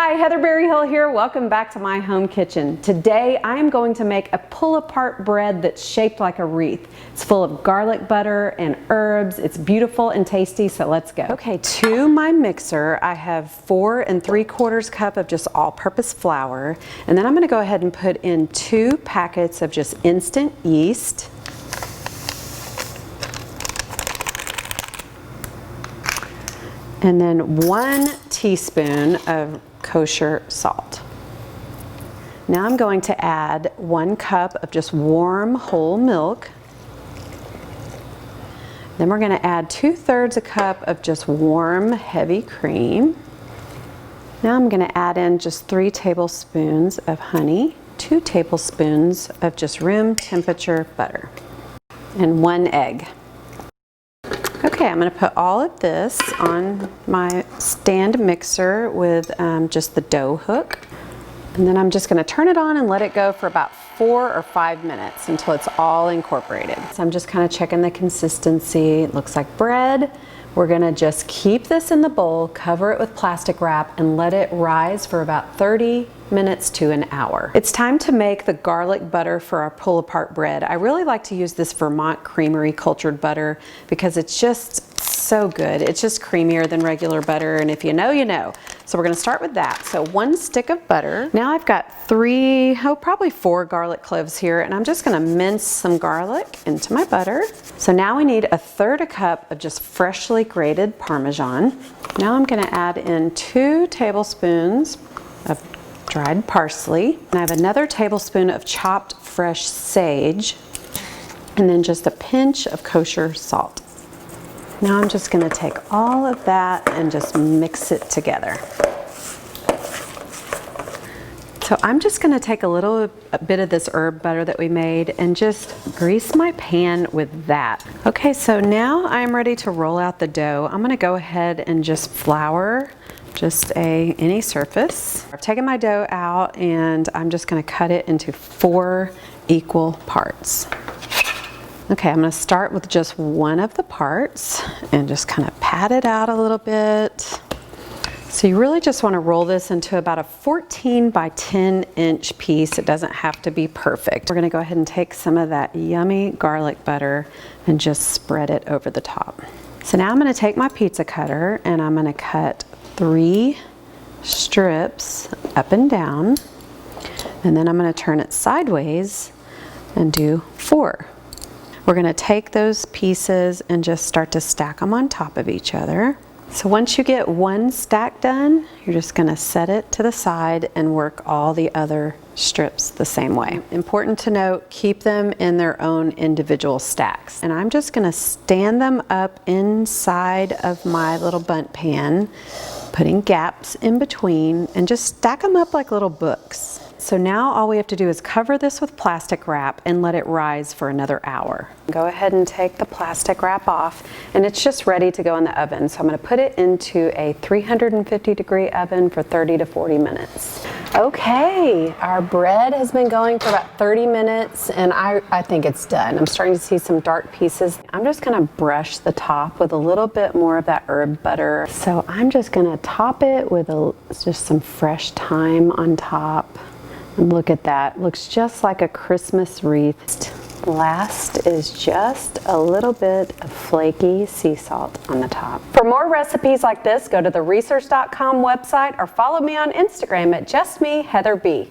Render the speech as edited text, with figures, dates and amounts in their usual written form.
Hi, Heather Berryhill here. Welcome back to my home kitchen. Today I am going to make a pull-apart bread that's shaped like a wreath. It's full of garlic butter and herbs. It's beautiful and tasty, so let's go. Okay, to my mixer I have 4 3/4 cups of just all-purpose flour, and then I'm going to go ahead and put in 2 packets of just instant yeast. And then 1 teaspoon of kosher salt. Now I'm going to add 1 cup of just warm whole milk. Then we're going to add 2/3 a cup of just warm heavy cream. Now I'm going to add in just 3 tablespoons of honey, 2 tablespoons of just room temperature butter, and 1 egg. Okay, I'm going to put all of this on my stand mixer with just the dough hook. And then I'm just going to turn it on and let it go for about 4 or 5 minutes until it's all incorporated. So I'm just kind of checking the consistency. It looks like bread. We're going to just keep this in the bowl, cover it with plastic wrap, and let it rise for about 30 minutes to an hour. It's time to make the garlic butter for our pull-apart bread. I really like to use this Vermont Creamery Cultured Butter because it's just so good. It's just creamier than regular butter, and if you know, you know. So we're going to start with that. So 1 stick of butter. Now I've got probably 4 garlic cloves here, and I'm just going to mince some garlic into my butter. So now we need 1/3 cup of just freshly grated parmesan. Now I'm going to add in 2 tablespoons of dried parsley, and I have another tablespoon of chopped fresh sage, and then just a pinch of kosher salt. Now I'm just going to take all of that and just mix it together. So I'm just going to take a bit of this herb butter that we made and just grease my pan with that. Okay, so now I'm ready to roll out the dough. I'm going to go ahead and just flour just any surface. I've taken my dough out and I'm just going to cut it into 4 equal parts. Okay, I'm going to start with just 1 of the parts and just kind of pat it out a little bit. So you really just want to roll this into about a 14 by 10 inch piece. It doesn't have to be perfect. We're going to go ahead and take some of that yummy garlic butter and just spread it over the top. So now I'm going to take my pizza cutter and I'm going to cut 3 strips up and down, and then I'm going to turn it sideways and do 4. We're going to take those pieces and just start to stack them on top of each other. So once you get 1 stack done, you're just going to set it to the side and work all the other strips the same way. Important to note, keep them in their own individual stacks. And I'm just going to stand them up inside of my little bundt pan, putting gaps in between, and just stack them up like little books. So now all we have to do is cover this with plastic wrap and let it rise for another hour. Go ahead and take the plastic wrap off, and it's just ready to go in the oven. So I'm going to put it into a 350-degree oven for 30 to 40 minutes. Okay, our bread has been going for about 30 minutes, and I think it's done. I'm starting to see some dark pieces. I'm just going to brush the top with a little bit more of that herb butter. So I'm just going to top it with just some fresh thyme on top. And look at that, looks just like a Christmas wreath. Last is just a little bit of flaky sea salt on the top. For more recipes like this, go to the research.com website or follow me on Instagram at JustMeHeatherB.